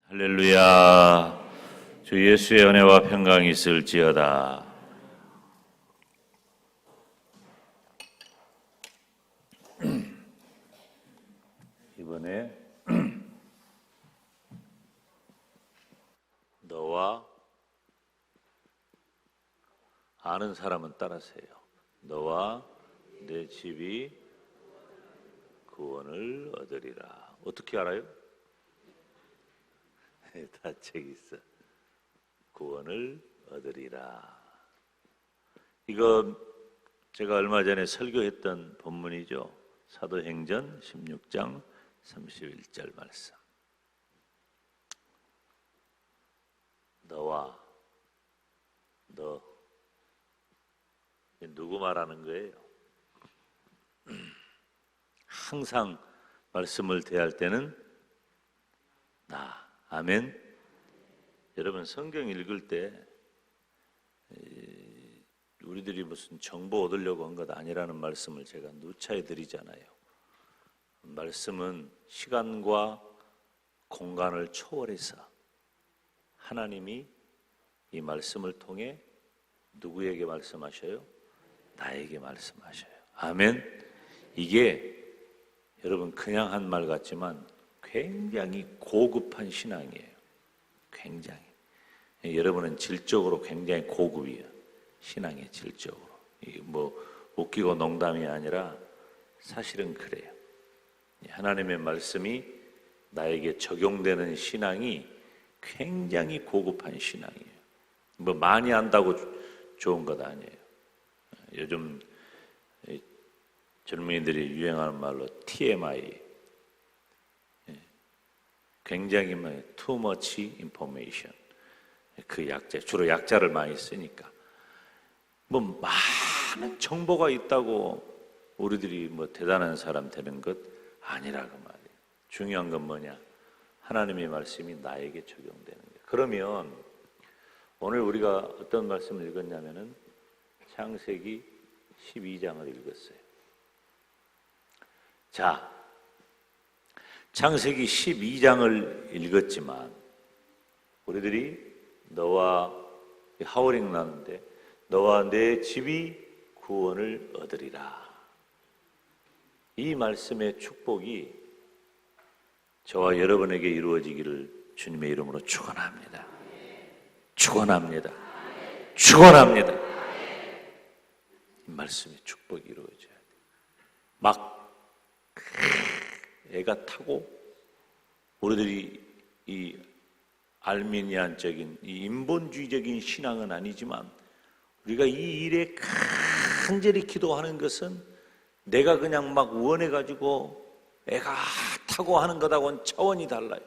할렐루야. 주 예수의 은혜와 평강이 있을지어다. 이번에 너와 아는 사람은 따라세요. 너와 내 집이 구원을 얻으리라. 어떻게 알아요? 다 책이 있어. 구원을 얻으리라. 이거 제가 얼마 전에 설교했던 본문이죠. 사도행전 16장 31절 말씀. 너와 너, 누구 말하는 거예요? 항상 말씀을 대할 때는 나. 아멘. 여러분 성경 읽을 때 우리들이 무슨 정보 얻으려고 한 것 아니라는 말씀을 제가 누차에 드리잖아요. 말씀은 시간과 공간을 초월해서 하나님이 이 말씀을 통해 누구에게 말씀하셔요? 나에게 말씀하셔요. 아멘. 이게 여러분 그냥 한 말 같지만 굉장히 고급한 신앙이에요. 굉장히. 여러분은 질적으로 굉장히 고급이에요. 신앙의 질적으로. 뭐 웃기고 농담이 아니라 사실은 그래요. 하나님의 말씀이 나에게 적용되는 신앙이 굉장히 고급한 신앙이에요. 뭐 많이 안다고 좋은 것 아니에요. 요즘 젊은이들이 유행하는 말로 TMI. 굉장히 too much information. 그 약자, 주로 약자를 많이 쓰니까. 뭐 많은 정보가 있다고 우리들이 뭐 대단한 사람 되는 것 아니라고 말이에요. 중요한 건 뭐냐? 하나님의 말씀이 나에게 적용되는 거예요. 그러면 오늘 우리가 어떤 말씀을 읽었냐면은 창세기 12장을 읽었어요. 자, 창세기 12장을 읽었지만 우리들이 너와 하울링 나는데 너와 내 집이 구원을 얻으리라. 이 말씀의 축복이 저와 여러분에게 이루어지기를 주님의 이름으로 축원합니다. 축원합니다. 축원합니다. 이 말씀의 축복이 이루어져야 돼. 막 애가 타고 우리들이 이 알미니안적인 이 인본주의적인 신앙은 아니지만 우리가 이 일에 간절히 기도하는 것은 내가 그냥 막 원해가지고 애가 타고 하는 것하고는 차원이 달라요.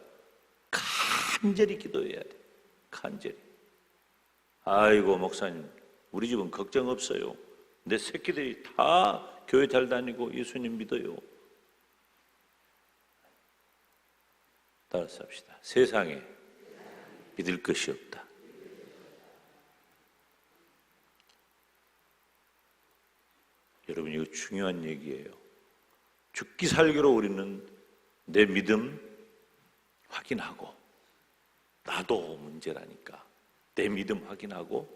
간절히 기도해야 돼. 간절히. 아이고 목사님 우리 집은 걱정 없어요. 내 새끼들이 다 교회 잘 다니고 예수님 믿어요. 따라서 합시다. 세상에 믿을 것이 없다. 여러분 이거 중요한 얘기예요. 죽기 살기로 우리는 내 믿음 확인하고 나도 문제라니까 내 믿음 확인하고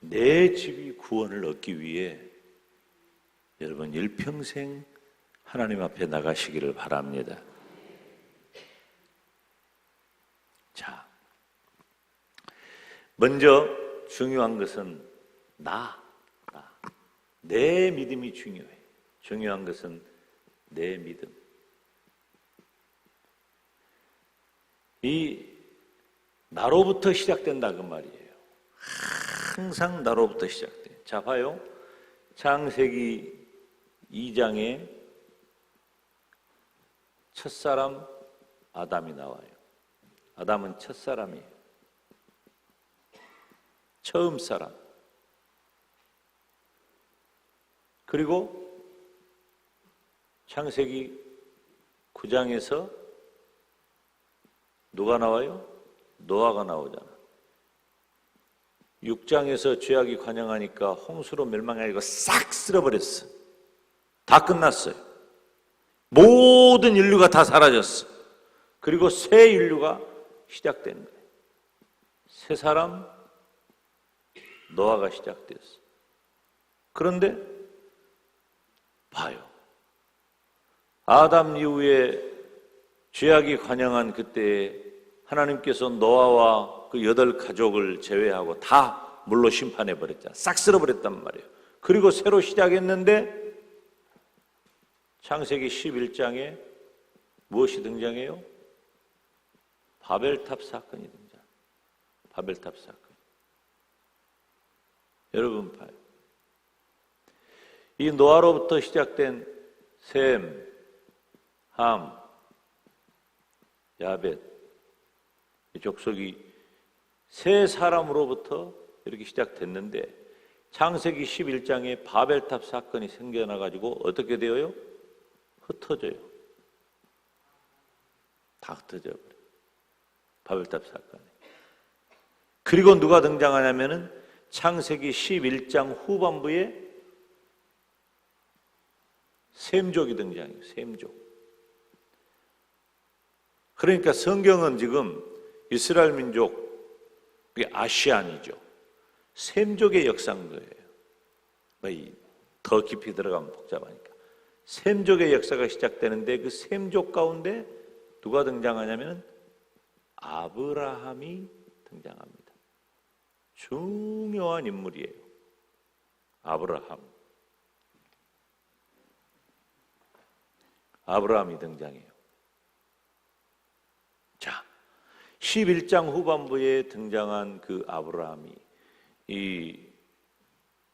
내 집이 구원을 얻기 위해 여러분 일평생 하나님 앞에 나가시기를 바랍니다. 자, 먼저 중요한 것은 내 믿음이 중요해. 중요한 것은 내 믿음. 이 나로부터 시작된다 그 말이에요. 항상 나로부터 시작돼. 자, 봐요. 창세기 2장에 첫사람 아담이 나와요. 아담은 첫사람이에요. 처음 사람. 그리고 창세기 9장에서 누가 나와요? 노아가 나오잖아. 6장에서 죄악이 관영하니까 홍수로 멸망해가지고 싹 쓸어버렸어. 다 끝났어요. 모든 인류가 다 사라졌어. 그리고 새 인류가 시작된 거예요. 새 사람 노아가 시작되었어요. 그런데 봐요. 아담 이후에 죄악이 관영한 그때에 하나님께서 노아와 그 8가족을 제외하고 다 물로 심판해버렸잖아. 싹 쓸어버렸단 말이에요. 그리고 새로 시작했는데 창세기 11장에 무엇이 등장해요? 바벨탑 사건이 등장. 바벨탑 사건. 여러분 봐요. 이 노아로부터 시작된 셈, 함, 야벳, 이 족속이 세 사람으로부터 이렇게 시작됐는데 창세기 11장에 바벨탑 사건이 생겨나가지고 어떻게 되어요? 흩어져요. 다 흩어져 버려요. 바벨탑 사건이. 그리고 누가 등장하냐면은 창세기 11장 후반부에 셈족이 등장해요. 셈족. 그러니까 성경은 지금 이스라엘 민족, 그게 아시안이죠. 셈족의 역사인 거예요. 더 깊이 들어가면 복잡하니까. 셈족의 역사가 시작되는데 그 셈족 가운데 누가 등장하냐면 아브라함이 등장합니다. 중요한 인물이에요. 아브라함이 등장해요. 자, 11장 후반부에 등장한 그 아브라함이 이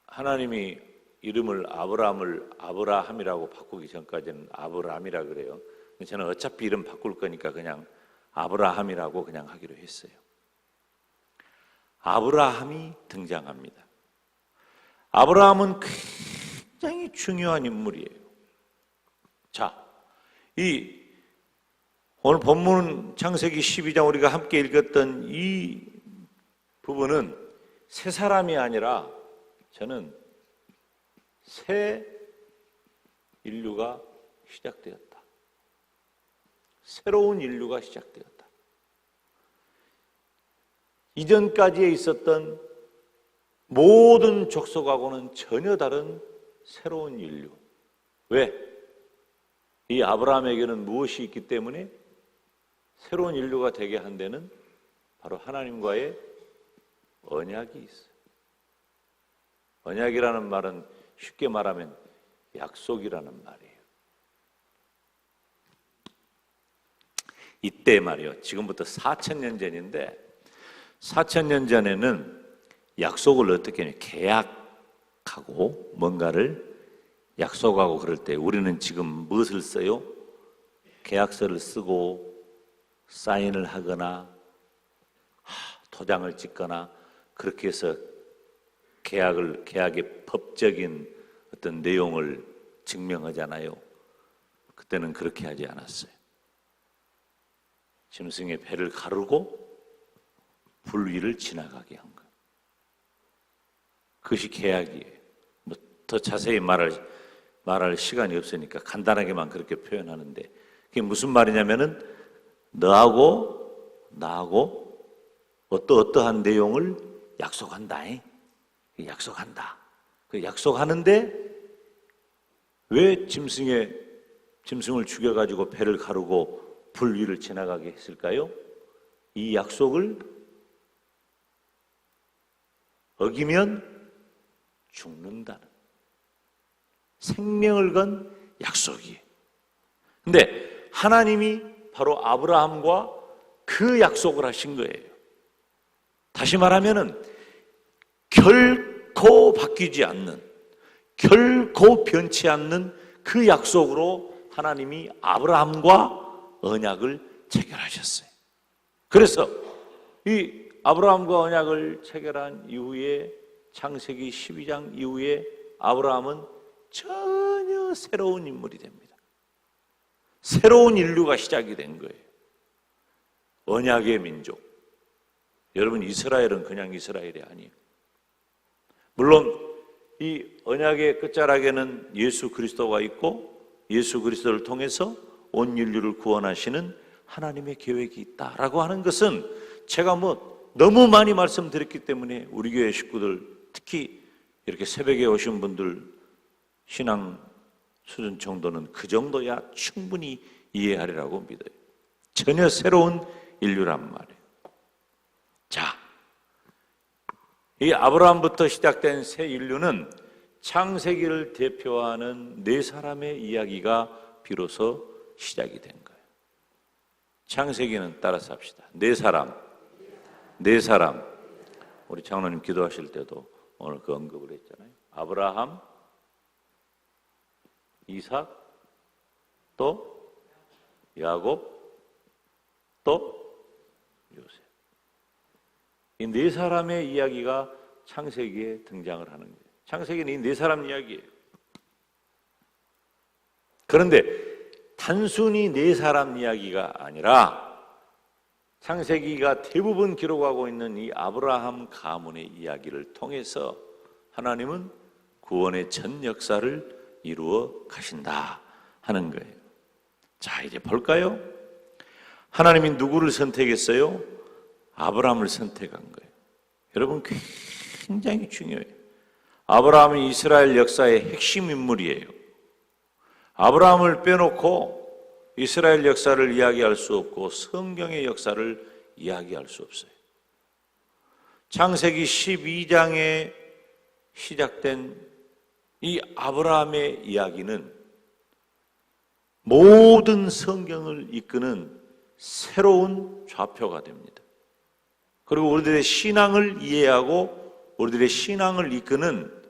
하나님이 이름을 아브라함이라고 바꾸기 전까지는 아브람이라 그래요. 저는 어차피 이름 바꿀 거니까 그냥 아브라함이라고 그냥 하기로 했어요. 아브라함이 등장합니다. 아브라함은 굉장히 중요한 인물이에요. 자, 오늘 본문 창세기 12장 우리가 함께 읽었던 이 부분은 새 사람이 아니라 저는 새 인류가 시작되었다. 새로운 인류가 시작되었다. 이전까지에 있었던 모든 족속하고는 전혀 다른 새로운 인류. 왜? 이 아브라함에게는 무엇이 있기 때문에 새로운 인류가 되게 한 데는 바로 하나님과의 언약이 있어요. 언약이라는 말은 쉽게 말하면 약속이라는 말이에요. 이때 말이요. 지금부터 4,000년 전인데 4,000년 전에는 약속을 어떻게 하냐. 계약하고 뭔가를 약속하고 그럴 때 우리는 지금 무엇을 써요? 계약서를 쓰고 사인을 하거나 도장을 찍거나 그렇게 해서 계약의 법적인 어떤 내용을 증명하잖아요. 그때는 그렇게 하지 않았어요. 짐승의 배를 가르고 불 위를 지나가게 한 거예요. 그것이 계약이에요. 뭐 더 자세히 말할 시간이 없으니까 간단하게만 그렇게 표현하는데 그게 무슨 말이냐면은 너하고 나하고 어떠한 내용을 약속한다. 약속한다. 그 약속하는데 왜 짐승을 죽여가지고 배를 가르고 불 위를 지나가게 했을까요? 이 약속을 어기면 죽는다는 생명을 건 약속이에요. 근데 하나님이 바로 아브라함과 그 약속을 하신 거예요. 다시 말하면은 결코 바뀌지 않는, 결코 변치 않는 그 약속으로 하나님이 아브라함과 언약을 체결하셨어요. 그래서 이 아브라함과 언약을 체결한 이후에 창세기 12장 이후에 아브라함은 전혀 새로운 인물이 됩니다. 새로운 인류가 시작이 된 거예요. 언약의 민족. 여러분, 이스라엘은 그냥 이스라엘이 아니에요. 물론 이 언약의 끝자락에는 예수 그리스도가 있고 예수 그리스도를 통해서 온 인류를 구원하시는 하나님의 계획이 있다라고 하는 것은 제가 너무 많이 말씀드렸기 때문에 우리 교회 식구들, 특히 이렇게 새벽에 오신 분들 신앙 수준 정도는 그 정도야 충분히 이해하리라고 믿어요. 전혀 새로운 인류란 말이에요. 자, 이 아브라함부터 시작된 새 인류는 창세기를 대표하는 네 사람의 이야기가 비로소 시작이 된 거예요. 창세기는 따라서 합시다. 네 사람. 우리 장로님 기도하실 때도 오늘 그 언급을 했잖아요. 아브라함, 이삭, 또 야곱, 또 요셉. 이 네 사람의 이야기가 창세기에 등장을 하는 거예요. 창세기는 이 네 사람 이야기예요. 그런데 단순히 네 사람 이야기가 아니라 창세기가 대부분 기록하고 있는 이 아브라함 가문의 이야기를 통해서 하나님은 구원의 전 역사를 이루어 가신다 하는 거예요. 자, 이제 볼까요? 하나님이 누구를 선택했어요? 아브라함을 선택한 거예요. 여러분, 굉장히 중요해요. 아브라함은 이스라엘 역사의 핵심 인물이에요. 아브라함을 빼놓고 이스라엘 역사를 이야기할 수 없고 성경의 역사를 이야기할 수 없어요. 창세기 12장에 시작된 이 아브라함의 이야기는 모든 성경을 이끄는 새로운 좌표가 됩니다. 그리고 우리들의 신앙을 이해하고 우리들의 신앙을 이끄는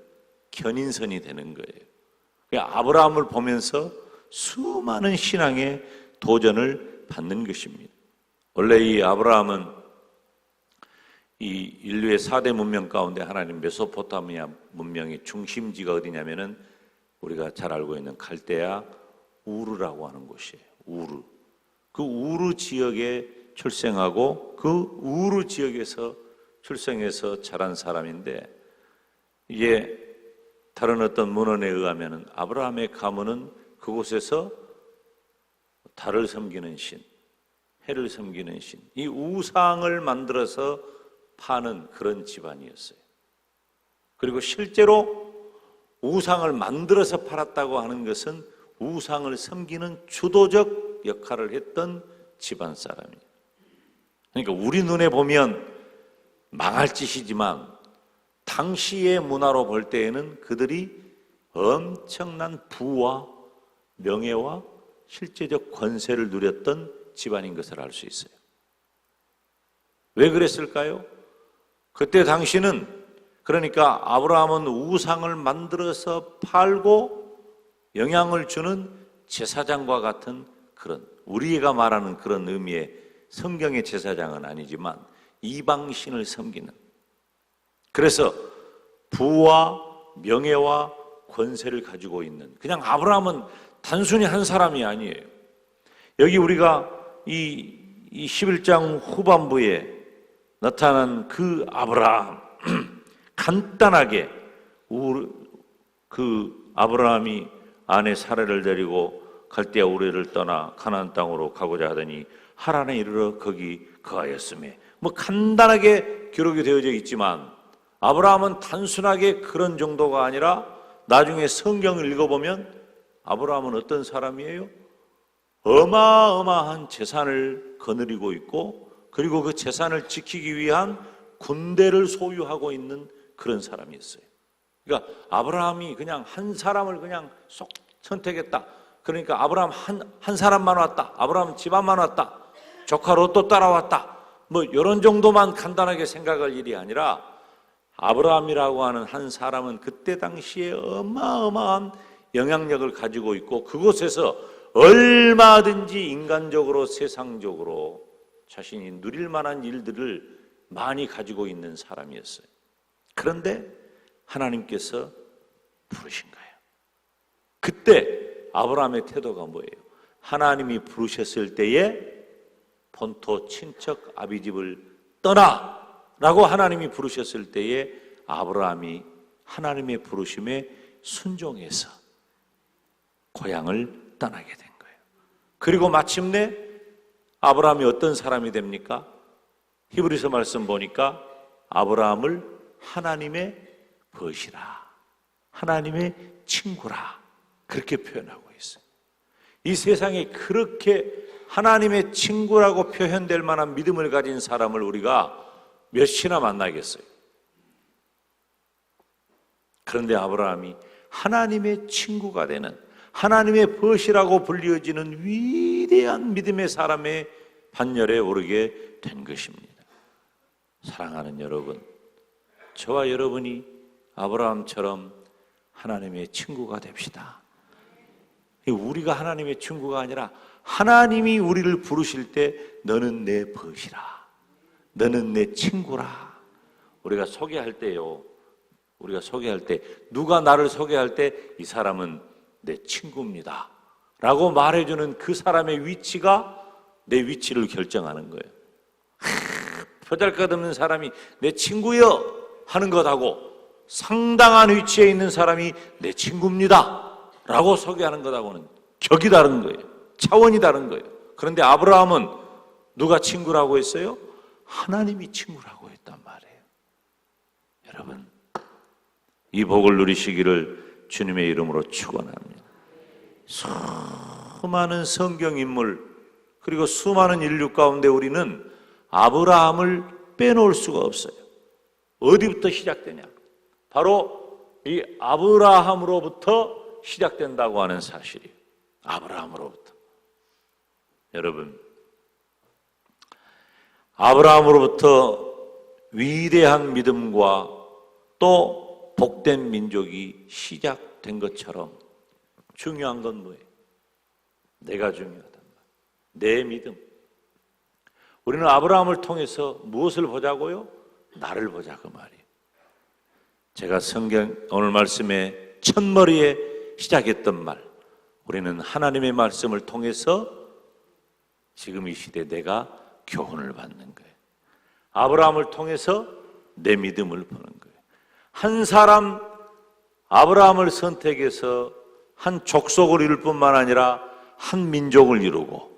견인선이 되는 거예요. 아브라함을 보면서 수많은 신앙의 도전을 받는 것입니다. 원래 이 아브라함은 이 인류의 4대 문명 가운데 하나님 메소포타미아 문명의 중심지가 어디냐면은 우리가 잘 알고 있는 갈대아 우르라고 하는 곳이에요. 우르. 그 우르 지역에 출생하고 그 우르 지역에서 출생해서 자란 사람인데, 이게 다른 어떤 문헌에 의하면은 아브라함의 가문은 그곳에서 달을 섬기는 신, 해를 섬기는 신, 이 우상을 만들어서 파는 그런 집안이었어요. 그리고 실제로 우상을 만들어서 팔았다고 하는 것은 우상을 섬기는 주도적 역할을 했던 집안 사람이에요. 그러니까 우리 눈에 보면 망할 짓이지만 당시의 문화로 볼 때에는 그들이 엄청난 부와 명예와 실제적 권세를 누렸던 집안인 것을 알 수 있어요. 왜 그랬을까요? 그때 당시는, 그러니까 아브라함은 우상을 만들어서 팔고 영향을 주는 제사장과 같은 그런, 우리가 말하는 그런 의미의 성경의 제사장은 아니지만 이방신을 섬기는, 그래서 부와 명예와 권세를 가지고 있는, 그냥 아브라함은 단순히 한 사람이 아니에요. 여기 우리가 이 11장 후반부에 나타난 그 아브라함, 간단하게 그 아브라함이 아내 사라를 데리고 갈대아 우르를 떠나 가나안 땅으로 가고자 하더니 하란에 이르러 거기 거하였으며, 간단하게 기록이 되어져 있지만 아브라함은 단순하게 그런 정도가 아니라 나중에 성경을 읽어보면 아브라함은 어떤 사람이에요? 어마어마한 재산을 거느리고 있고, 그리고 그 재산을 지키기 위한 군대를 소유하고 있는 그런 사람이었어요. 그러니까 아브라함이 그냥 한 사람을 그냥 쏙 선택했다. 그러니까 아브라함 한 사람만 왔다. 아브라함 집안만 왔다. 조카 롯도 따라왔다. 이런 정도만 간단하게 생각할 일이 아니라 아브라함이라고 하는 한 사람은 그때 당시에 어마어마한 영향력을 가지고 있고, 그곳에서 얼마든지 인간적으로 세상적으로 자신이 누릴 만한 일들을 많이 가지고 있는 사람이었어요. 그런데 하나님께서 부르신 거예요. 그때 아브라함의 태도가 뭐예요? 하나님이 부르셨을 때에 본토 친척 아비집을 떠나 라고 하나님이 부르셨을 때에 아브라함이 하나님의 부르심에 순종해서 고향을 떠나게 된 거예요. 그리고 마침내 아브라함이 어떤 사람이 됩니까? 히브리서 말씀 보니까 아브라함을 하나님의 벗이라, 하나님의 친구라, 그렇게 표현하고 있어요. 이 세상에 그렇게 하나님의 친구라고 표현될 만한 믿음을 가진 사람을 우리가 몇이나 만나겠어요. 그런데 아브라함이 하나님의 친구가 되는, 하나님의 벗이라고 불리어지는 위대한 믿음의 사람의 반열에 오르게 된 것입니다. 사랑하는 여러분, 저와 여러분이 아브라함처럼 하나님의 친구가 됩시다. 우리가 하나님의 친구가 아니라 하나님이 우리를 부르실 때 너는 내 벗이라, 너는 내 친구라. 우리가 소개할 때요, 우리가 소개할 때, 누가 나를 소개할 때 이 사람은 내 친구입니다 라고 말해주는 그 사람의 위치가 내 위치를 결정하는 거예요. 보잘것없는 사람이 내 친구여 하는 것하고 상당한 위치에 있는 사람이 내 친구입니다 라고 소개하는 것하고는 격이 다른 거예요. 차원이 다른 거예요. 그런데 아브라함은 누가 친구라고 했어요? 하나님이 친구라고 했단 말이에요. 여러분, 이 복을 누리시기를 주님의 이름으로 축원합니다. 수많은 성경 인물 그리고 수많은 인류 가운데 우리는 아브라함을 빼놓을 수가 없어요. 어디부터 시작되냐? 바로 이 아브라함으로부터 시작된다고 하는 사실이에요. 아브라함으로부터. 여러분, 아브라함으로부터 위대한 믿음과 또 복된 민족이 시작된 것처럼 중요한 건 뭐예요? 내가 중요하단 말이에요. 내 믿음. 우리는 아브라함을 통해서 무엇을 보자고요? 나를 보자, 그 말이에요. 제가 성경 오늘 말씀의 첫머리에 시작했던 말, 우리는 하나님의 말씀을 통해서 지금 이 시대에 내가 교훈을 받는 거예요. 아브라함을 통해서 내 믿음을 보는 거예요. 한 사람 아브라함을 선택해서 한 족속을 이룰 뿐만 아니라 한 민족을 이루고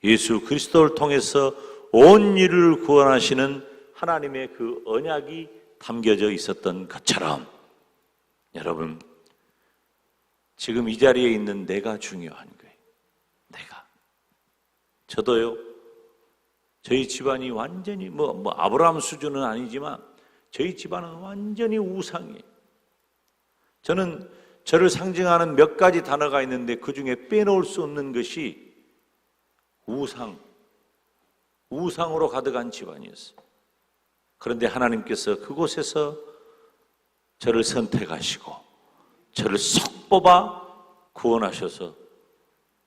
예수 그리스도를 통해서 온 인류를 구원하시는 하나님의 그 언약이 담겨져 있었던 것처럼, 여러분, 지금 이 자리에 있는 내가 중요한 거예요. 내가. 저도요, 저희 집안이 완전히 아브라함 수준은 아니지만 저희 집안은 완전히 우상이에요. 저는 저를 상징하는 몇 가지 단어가 있는데 그 중에 빼놓을 수 없는 것이 우상으로 가득한 집안이었어요. 그런데 하나님께서 그곳에서 저를 선택하시고 저를 쏙 뽑아 구원하셔서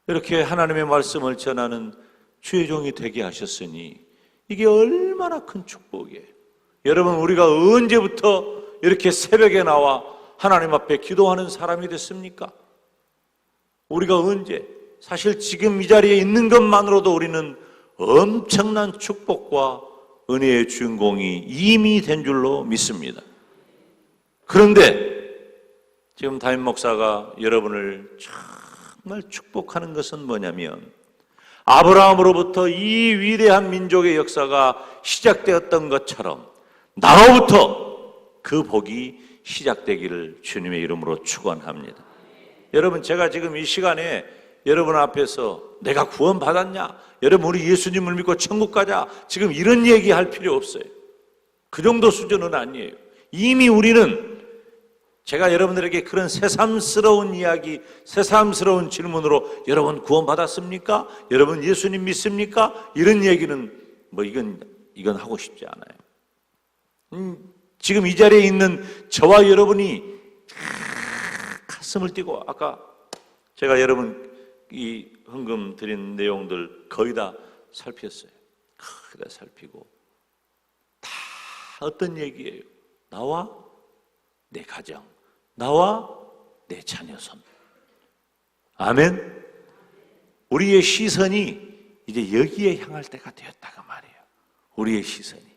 이렇게 하나님의 말씀을 전하는 주의 종이 되게 하셨으니 이게 얼마나 큰 축복이에요. 여러분, 우리가 언제부터 이렇게 새벽에 나와 하나님 앞에 기도하는 사람이 됐습니까? 우리가 언제? 사실 지금 이 자리에 있는 것만으로도 우리는 엄청난 축복과 은혜의 주인공이 이미 된 줄로 믿습니다. 그런데 지금 담임 목사가 여러분을 정말 축복하는 것은 뭐냐면, 아브라함으로부터 이 위대한 민족의 역사가 시작되었던 것처럼 나로부터 그 복이 시작되기를 주님의 이름으로 축원합니다. 여러분, 제가 지금 이 시간에 여러분 앞에서 내가 구원받았냐? 여러분, 우리 예수님을 믿고 천국 가자. 지금 이런 얘기할 필요 없어요. 그 정도 수준은 아니에요. 이미 우리는, 제가 여러분들에게 그런 새삼스러운 이야기, 새삼스러운 질문으로 여러분 구원받았습니까? 여러분 예수님 믿습니까? 이런 얘기는 이건 하고 싶지 않아요. 지금 이 자리에 있는 저와 여러분이 가슴을 띄고, 아까 제가 여러분 이 헌금 드린 내용들 거의 다 살폈어요. 거의 다 살피고 다 어떤 얘기예요? 나와 내 가정, 나와 내 자녀손. 아멘. 우리의 시선이 이제 여기에 향할 때가 되었다가 말이에요. 우리의 시선이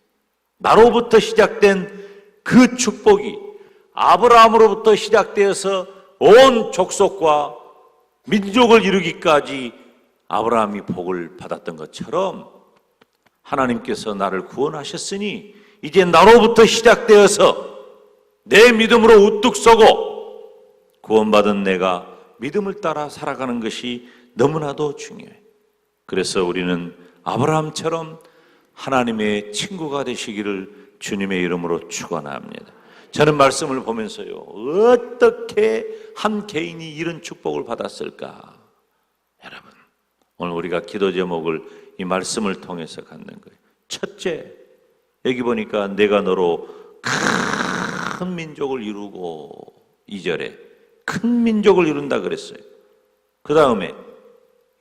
나로부터 시작된 그 축복이 아브라함으로부터 시작되어서 온 족속과 민족을 이루기까지 아브라함이 복을 받았던 것처럼 하나님께서 나를 구원하셨으니 이제 나로부터 시작되어서 내 믿음으로 우뚝 서고 구원받은 내가 믿음을 따라 살아가는 것이 너무나도 중요해요. 그래서 우리는 아브라함처럼 하나님의 친구가 되시기를 주님의 이름으로 축원합니다. 저는 말씀을 보면서요, 어떻게 한 개인이 이런 축복을 받았을까? 여러분, 오늘 우리가 기도 제목을 이 말씀을 통해서 갖는 거예요. 첫째, 여기 보니까 내가 너로 큰 민족을 이루고, 2절에 큰 민족을 이룬다 그랬어요. 그 다음에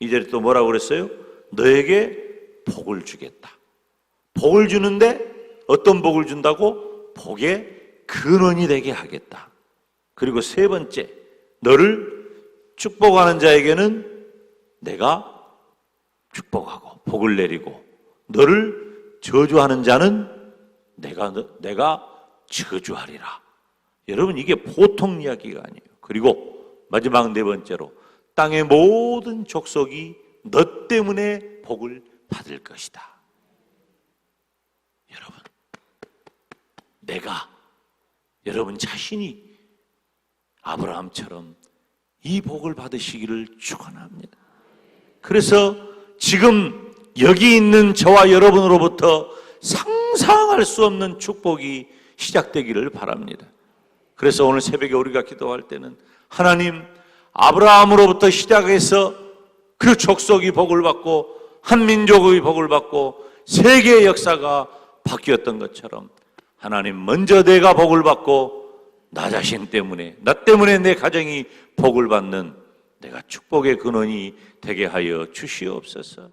2절에 또 뭐라고 그랬어요? 너에게 복을 주겠다. 복을 주는데 어떤 복을 준다고? 복의 근원이 되게 하겠다. 그리고 세 번째, 너를 축복하는 자에게는 내가 축복하고 복을 내리고, 너를 저주하는 자는 내가 저주하리라. 여러분, 이게 보통 이야기가 아니에요. 그리고 마지막 네 번째로, 땅의 모든 족속이 너 때문에 복을 받을 것이다. 여러분, 내가 여러분 자신이 아브라함처럼 이 복을 받으시기를 축원합니다. 그래서 지금 여기 있는 저와 여러분으로부터 상상할 수 없는 축복이 시작되기를 바랍니다. 그래서 오늘 새벽에 우리가 기도할 때는 하나님, 아브라함으로부터 시작해서 그 족속이 복을 받고 한 민족의 복을 받고 세계의 역사가 바뀌었던 것처럼 하나님, 먼저 내가 복을 받고 나 자신 때문에, 나 때문에 내 가정이 복을 받는 내가 축복의 근원이 되게 하여 주시옵소서.